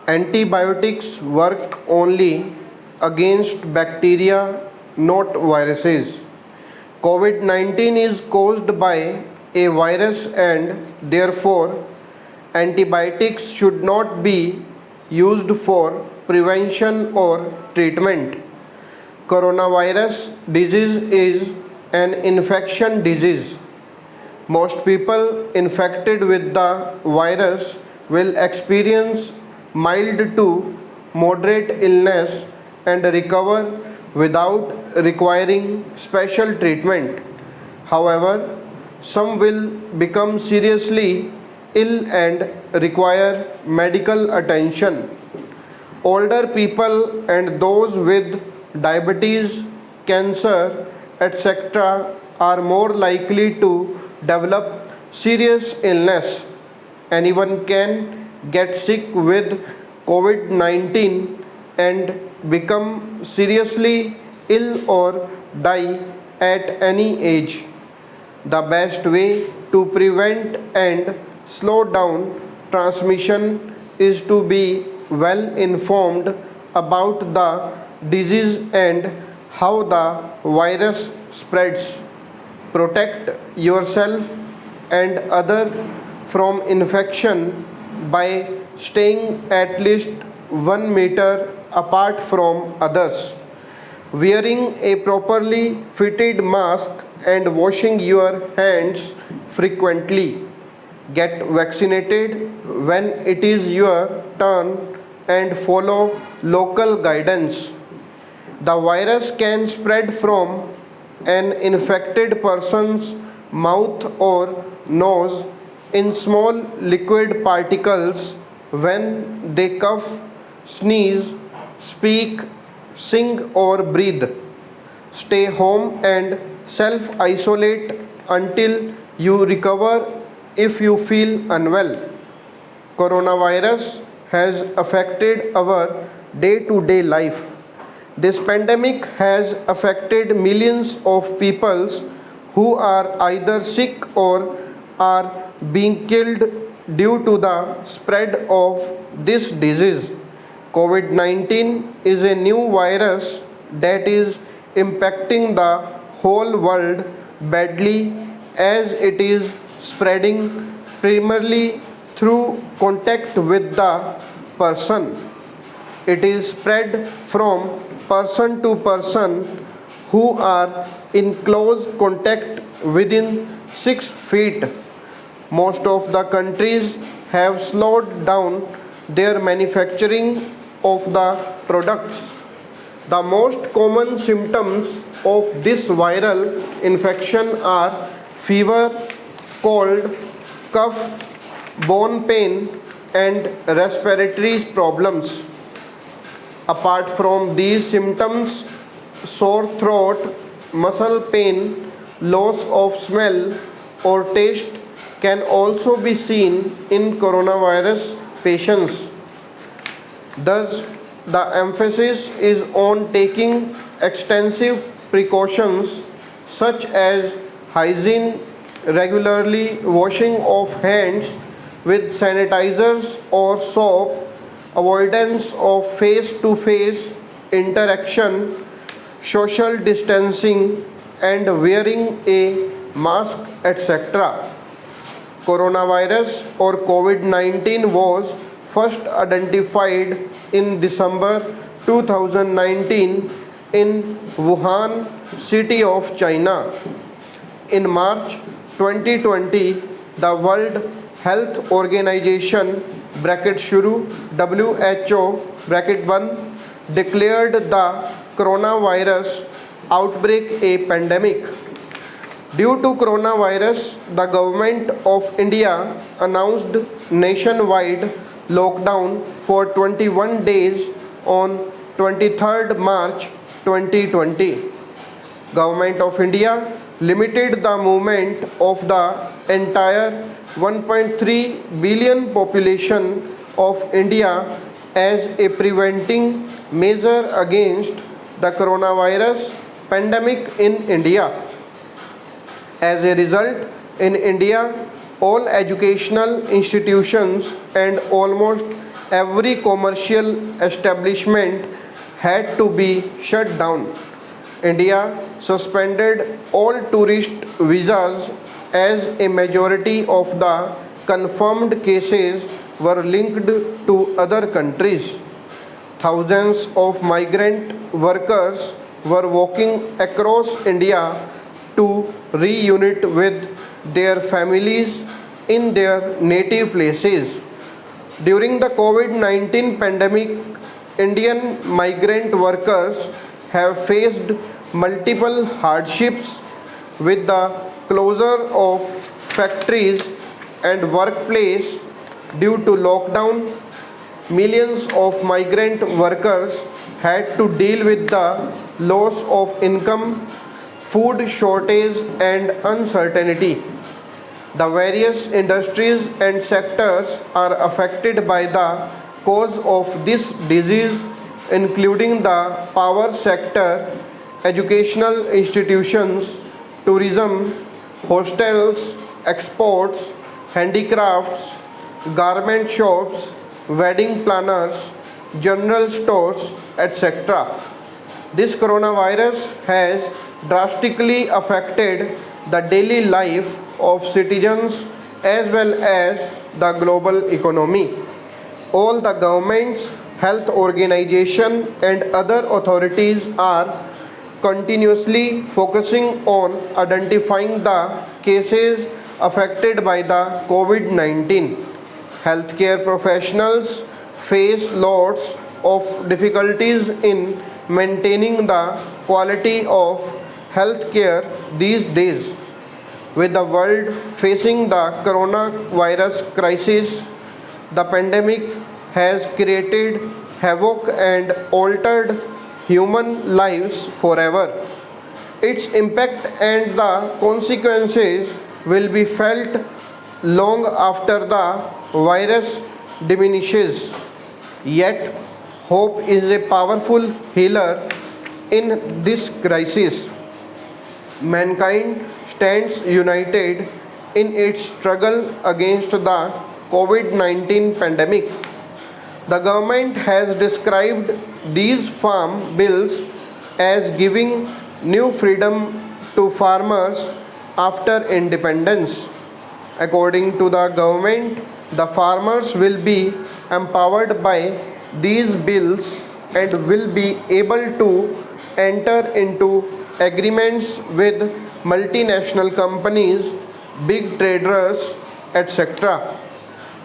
Antibiotics work only against bacteria, not viruses. COVID 19 is caused by a virus, and therefore antibiotics should not be used for prevention or treatment. Coronavirus disease is an infection disease. Most people infected with the virus will experience mild to moderate illness and recover without requiring special treatment. However, some will become seriously ill and require medical attention. Older people and those with diabetes, cancer, etc., are more likely to develop serious illness. Anyone can get sick with COVID 19 and become seriously ill or die at any age. The best way to prevent and slow down transmission is to be well informed about the disease and how the virus spreads. Protect yourself and other from infection by staying at least 1 meter apart from others, wearing a properly fitted mask and washing your hands frequently. Get vaccinated when it is your turn and follow local guidance. The virus can spread from an infected person's mouth or nose in small liquid particles when they cough, sneeze, speak, sing, or breathe. Stay home and self isolate until you recover if you feel unwell. Coronavirus has affected our day to day life. This pandemic has affected millions of people who are either sick or are being killed due to the spread of this disease. COVID 19 is a new virus that is impacting the whole world badly as it is spreading primarily through contact with the person. It is spread from person to person who are in close contact within 6 feet. Most of the countries have slowed down their manufacturing of the products. The most common symptoms of this viral infection are fever, cold, cough, bone pain, and respiratory problems. Apart from these symptoms, sore throat, muscle pain, loss of smell or taste can also be seen in coronavirus patients. Thus, the emphasis is on taking extensive precautions such as hygiene, regularly washing of hands with sanitizers or soap, avoidance of face to face interaction, social distancing, and wearing a mask, etc. Coronavirus or COVID 19 was first identified in December 2019 in Wuhan city of China. In March 2020, the World Health Organization bracket shuru WHO bracket 1 declared the coronavirus outbreak a pandemic. Due to coronavirus, the government of India announced nationwide lockdown for 21 days on 23rd March 2020. Government of India limited the movement of the entire 1.3 billion population of India as a preventing measure against the coronavirus pandemic in India. As a result, in India, all educational institutions and almost every commercial establishment had to be shut down. India suspended all tourist visas as a majority of the confirmed cases were linked to other countries. Thousands of migrant workers were walking across India to reunite with their families in their native places. During the COVID 19 pandemic, Indian migrant workers have faced multiple hardships with the closure of factories and workplace due to lockdown. Millions of migrant workers had to deal with the loss of income, food shortage, and uncertainty. The various industries and sectors are affected by the cause of this disease, including the power sector, educational institutions, tourism, hostels, exports, handicrafts, garment shops, wedding planners, general stores, etc. This coronavirus has drastically affected the daily life of citizens as well as the global economy. All the governments, health organizations, and other authorities are continuously focusing on identifying the cases affected by the COVID 19. Healthcare professionals face lots of difficulties in maintaining the quality of healthcare these days. With the world facing the coronavirus crisis, the pandemic has created havoc and altered human lives forever. Its impact and the consequences will be felt long after the virus diminishes. Yet, hope is a powerful healer in this crisis. Mankind stands united in its struggle against the COVID 19 pandemic. The government has described these farm bills as giving new freedom to farmers after independence. According to the government, the farmers will be empowered by these bills and will be able to enter into agreements with multinational companies, big traders, etc.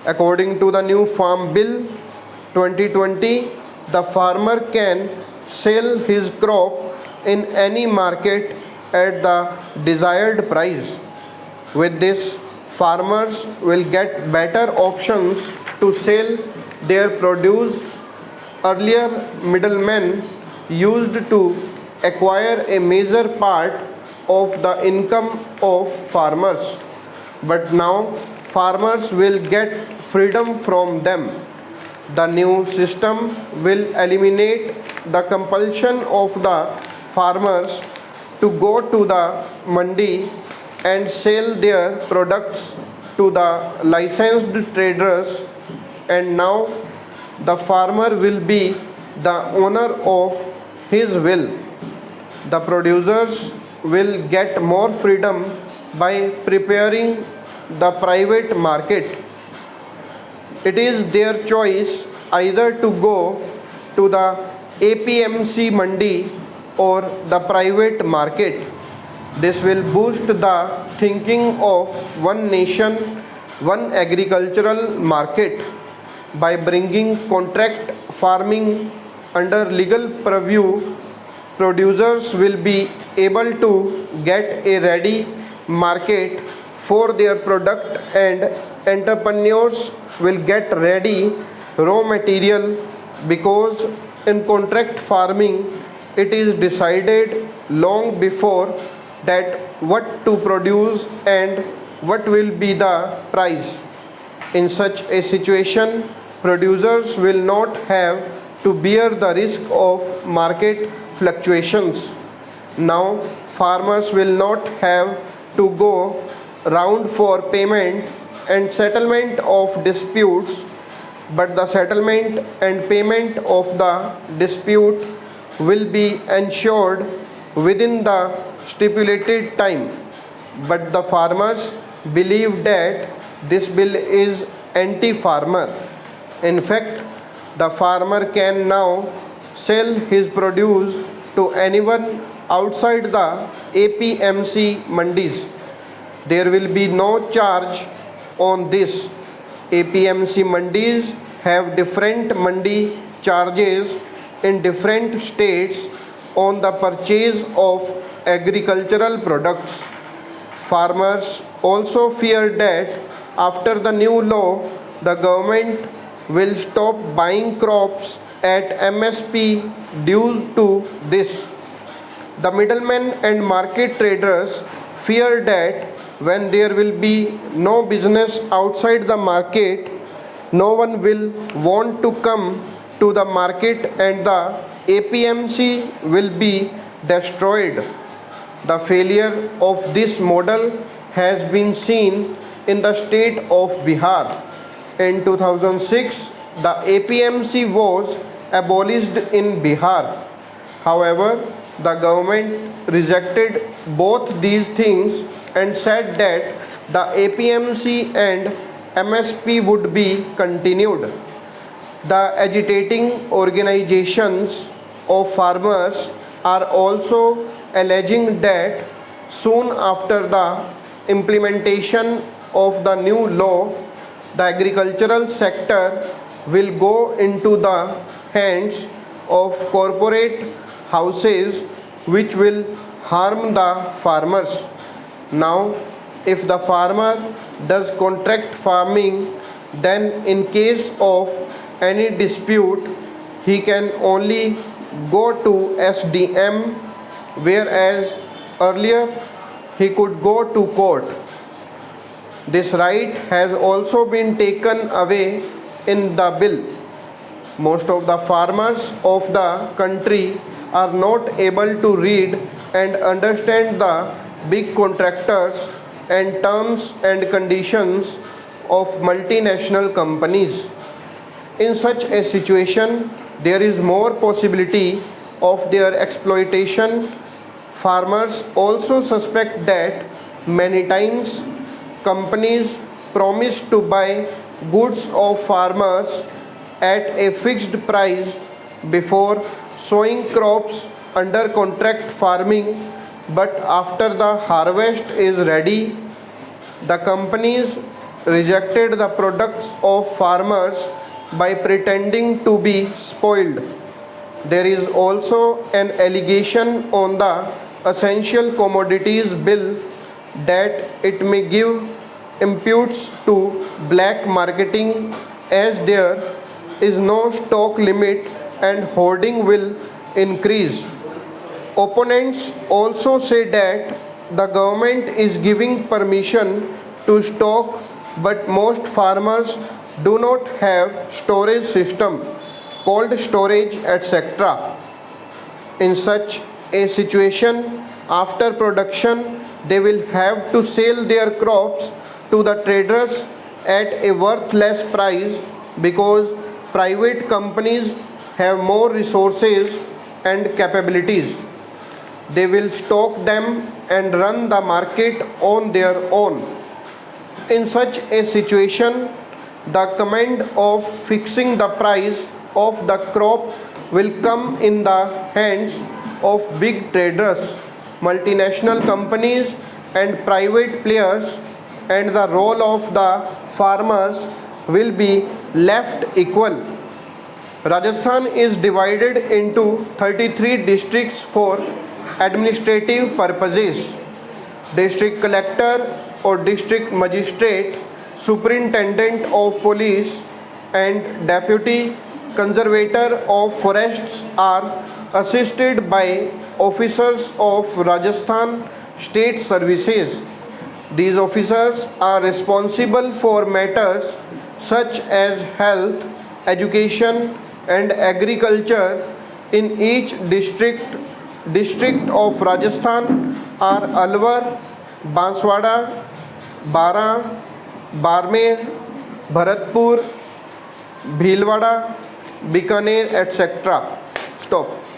According to the new Farm Bill 2020, the farmer can sell his crop in any market at the desired price. With this, farmers will get better options to sell their produce. Earlier, middlemen used to acquire a major part of the income of farmers, but now farmers will get freedom from them. The new system will eliminate the compulsion of the farmers to go to the mandi and sell their products to the licensed traders, and now the farmer will be the owner of his will. The producers will get more freedom by preparing the private market. It is their choice either to go to the APMC mandi or the private market. This will boost the thinking of one nation, one agricultural market by bringing contract farming under legal purview. Producers will be able to get a ready market for their product, and entrepreneurs will get ready raw material, because in contract farming it is decided long before that what to produce and what will be the price. In such a situation, producers will not have to bear the risk of market fluctuations. Now, farmers will not have to go round for payment and settlement of disputes. but the settlement and payment of the dispute will be ensured within the stipulated time. But the farmers believe that this bill is anti-farmer. In fact, the farmer can now sell his produce to anyone outside the APMC mandis. There will be no charge on this. APMC mandis have different mandi charges in different states on the purchase of agricultural products. Farmers also fear that after the new law, the government will stop buying crops at MSP due to this. The middlemen and market traders fear that when there will be no business outside the market, no one will want to come to the market and the APMC will be destroyed. The failure of this model has been seen in the state of Bihar. In 2006, the APMC was abolished in Bihar. However, the government rejected both these things and said that the APMC and MSP would be continued. The agitating organizations of farmers are also alleging that soon after the implementation of the new law, the agricultural sector will go into the hands of corporate houses which will harm the farmers. Now, if the farmer does contract farming, then in case of any dispute, he can only go to SDM, whereas earlier he could go to court. This right has also been taken away in the bill. Most of the farmers of the country are not able to read and understand the big contractors and terms and conditions of multinational companies. In such a situation, there is more possibility of their exploitation. Farmers also suspect that many times companies promise to buy goods of farmers at a fixed price before sowing crops under contract farming, but after the harvest is ready, the companies rejected the products of farmers by pretending to be spoiled. There is also an allegation on the Essential Commodities Bill that it may give imputes to black marketing as there is no stock limit and hoarding will increase. Opponents also say that the government is giving permission to stock, but most farmers do not have storage system, cold storage, etc. In such a situation, after production, they will have to sell their crops to the traders at a worthless price because private companies have more resources and capabilities. They will stock them and run the market on their own. In such a situation, the command of fixing the price of the crop will come in the hands of big traders, multinational companies, and private players, and the role of the farmers will be left equal. Rajasthan is divided into 33 districts for administrative purposes. District collector or district magistrate, superintendent of police, and deputy conservator of forests are assisted by officers of Rajasthan State Services. These officers are responsible for matters such as health, education, and agriculture in each district of Rajasthan are Alwar, Banswada, Bara, Barmer, Bharatpur, Bhilwara, Bikaner, etc. Stop.